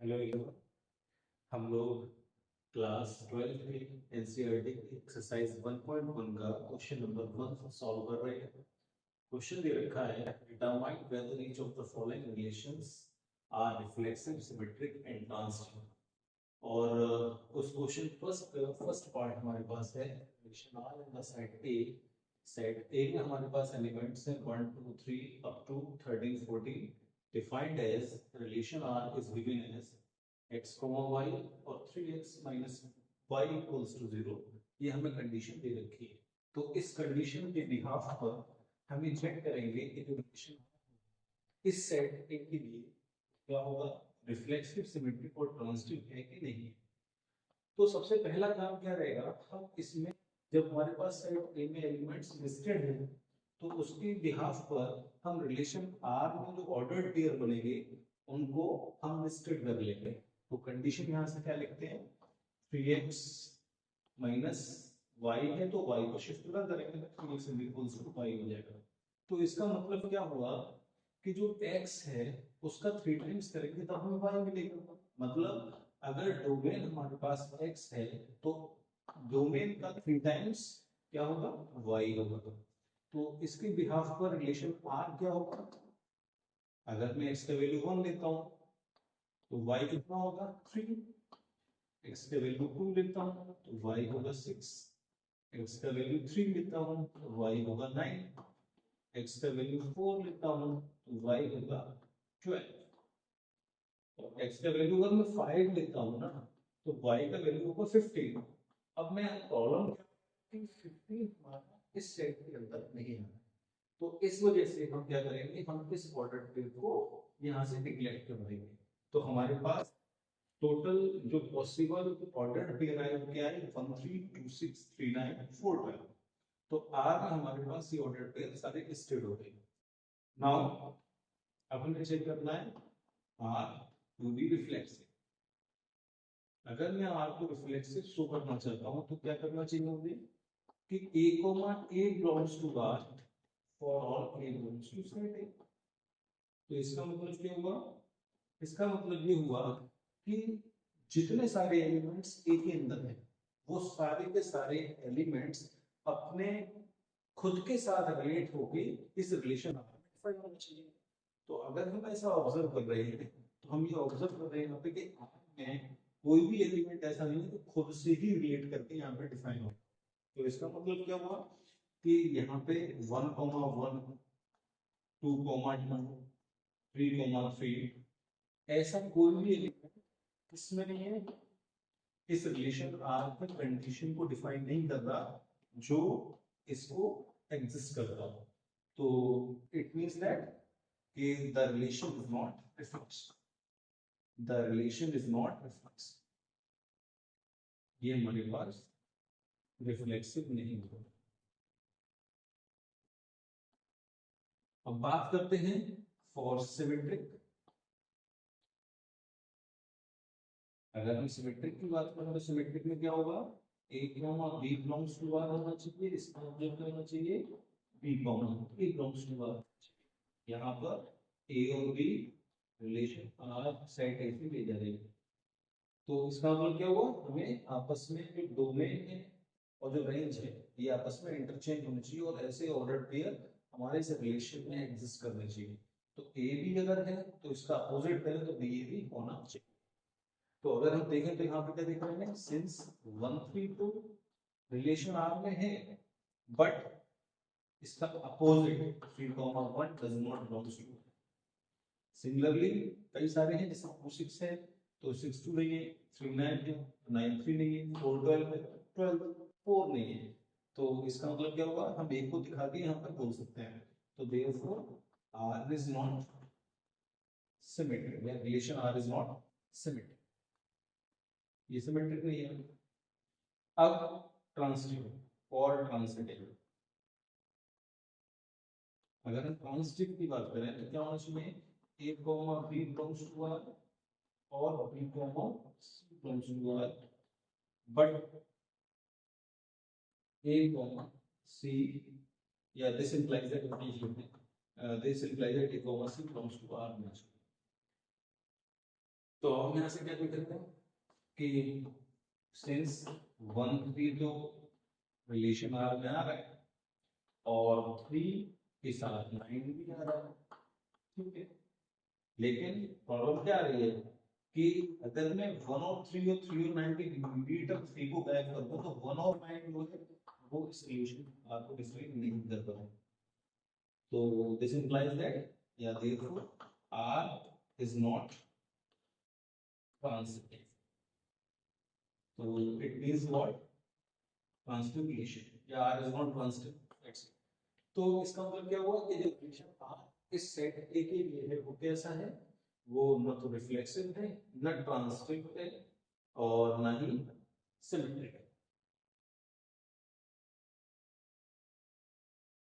Hello everyone. हम लोग class 12 में एनसीईआरटी एक्सरसाइज 1.1 का क्वेश्चन नंबर 1 सॉल्व कर रहे हैं। क्वेश्चन दे रखा है, determine whether each of the following relations are reflexive, symmetric and transitive. और उस क्वेश्चन फर्स्ट पार्ट हमारे पास है relation R in the set A. Set A में हमारे पास एलिमेंट्स हैं 1 2 3 up to 13 14, defined as relation R is given as x, y और 3x minus y equals to 0। ये हमें कंडीशन दे रखी है। तो इस कंडीशन के बिहाफ पर हम ये चेक करेंगे कि जो रिलेशन इस सेट ए के लिए क्या होगा, रिफ्लेक्सिव, सिमेट्रिक और ट्रांजिटिव है कि नहीं। तो सबसे पहला काम क्या रहेगा, हम इसमें जब हमारे पास सेट ए में एलिमेंट्स लिस्टेड हैं तो उसके बिहाफ पर हम रिलेशन आर में जो ऑर्डर्ड पेयर बनेंगे उनको हम लिस्टेड कर लेंगे। तो कंडीशन यहां से क्या लिखते हैं, 3x माइनस वाई है तो y को शिफ्ट कर करेंगे तो 3x इक्वल्स टू y हो जाएगा। तो इसका मतलब क्या हुआ कि जो x है उसका 3 टाइम्स करेंगे तब हमें y मिलेगा। मतलब अगर डोमेन हमारे पास x है तो डोमेन का 3 टाइम्स क्या होगा, y होगा। तो इसके बिहाफ पर रिलेशन r क्या होगा, अगर मैं x का वैल्यू 1 लेता हूं तो y कितना होगा 3, x का वैल्यू 2 लेता हूं तो y होगा 6, x का वैल्यू 3 लेता हूं तो y होगा 9, x का वैल्यू 4 लेता हूं तो y होगा 12, और x का वैल्यू अगर मैं 5 लेता हूं ना तो y का वैल्यू होगा 15। अब मैं प्रॉब्लम क्या, 15 हमारा इस सेट के अंदर नहीं है। तो इस वजह से हम क्या करेंगे, हम इस ऑर्डर पेयर को यहां से निगलेक्ट कर देंगे। तो हमारे पास टोटल जो पॉसिबल ऑर्डर पेयर है वो क्या है, 1 3 2 6 3 9 4 12। तो आर में हमारे पास ये ऑर्डर पेयर सारे लिस्टेड हो गए। नाउ अब हमें चेक करना है आर टू बी रिफ्लेक्सिव। अगर मैं आर को रिफ्लेक्सिव शो करना चाहता हूं तो क्या करना चाहिए मुझे कि a belongs to R for all a belongs to set A. तो इसका मतलब क्या हुआ, इसका मतलब ये हुआ कि जितने सारे एलिमेंट्स ए के अंदर हैं वो सारे के सारे एलिमेंट्स अपने खुद के साथ रिलेट होके इस रिलेशन में डिफाइन होना चाहिए। तो अगर हम ऐसा ऑब्जर्व कर रहे हैं तो हम ये ऑब्जर्व कर रहे हैं यहाँ पे कि में कोई भी एलिमेंट ऐसा नहीं है जो खुद से ही रिलेट करके यहाँ पे डिफाइन हो। तो इसका मतलब क्या हुआ कि यहाँ पे 1,1 2,2 3,3 ऐसा कोई भी एलिमेंट इसमें नहीं है, इस रिलेशन आर की कंडीशन को डिफाइन नहीं कर रहा जो इसको एग्जिस्ट करता हो। तो इट मींस दैट कि the relation is not reflex, the relation is not reflex, ये हमारे पास रिफ्लेक्सिव नहीं होगा। अब बात करते हैं फॉर सिमेट्रिक। अगर हम सिमेट्रिक की बात करें तो सिमेट्रिक में क्या होगा, a comma b belongs to R होना चाहिए, इसका मतलब क्या होना चाहिए, b comma a belongs to R. यहाँ पर ए और b relation R set a से ले जा रहे हैं। तो इसका मतलब क्या हुआ, हमें आपस में जो डोमेन है और जो रेंज है ये आपस में इंटरचेंज होनी चाहिए और ऐसे ऑर्डर पेयर हमारे इस रिलेशन में एग्जिस्ट करने चाहिए। तो ए भी अगर है तो इसका अपोजिट करें तो बी भी होना चाहिए। तो अगर हम देखें तो यहाँ पे क्या देख रहे हैं, सिंस 1 3 2 रिलेशन आर में है बट इसका opposite 3,1 does not belongs to. Similarly कई सारे हैं, जैसे 2 6 है तो 6 2 नहीं है, 3 9 है 9 3 नहीं है, 4 12 है 12 4 नहीं है। तो इसका मतलब क्या होगा, हम एक को दिखा के यहाँ पर बोल सकते हैं। तो therefore R is not symmetric, या relation R is not symmetric, ये सिमेट्रिक नहीं है। अब ट्रांजिटिव और ट्रांजिटिव, अगर हम ट्रांजिटिव की बात करें तो क्या होना चाहिए, a comma b belongs to R और b comma c belongs to R, but a comma c, yeah, this implies that this implies that a comma c belongs to R match। तो हम यहाँ से क्या लिख सकते हैं कि सिंस 1 3 तो रिलेशन आ रहा है और 3 के साथ 9 भी आ रहा है, ठीक है। लेकिन प्रॉब्लम क्या आ रही है कि अगर मैं 1 और 3 और 3 और 9 के न्यूमरेटर 3 को गायब कर दूं तो 1 और 9 जो है वो इस रिलेशन आर को डिस्क्राइब नहीं कर पाए। तो दिस इंप्लाइज दैट या therefore R is not transitive. तो it means what, transitive relation या R is not transitive, that's it. तो इसका मतलब क्या हुआ कि जो रिलेशन आर इस सेट ए के लिए है वो कैसा है, वो न तो रिफ्लेक्सिव है, न ट्रांसिटिव है और न ही सिमेट्रिक है।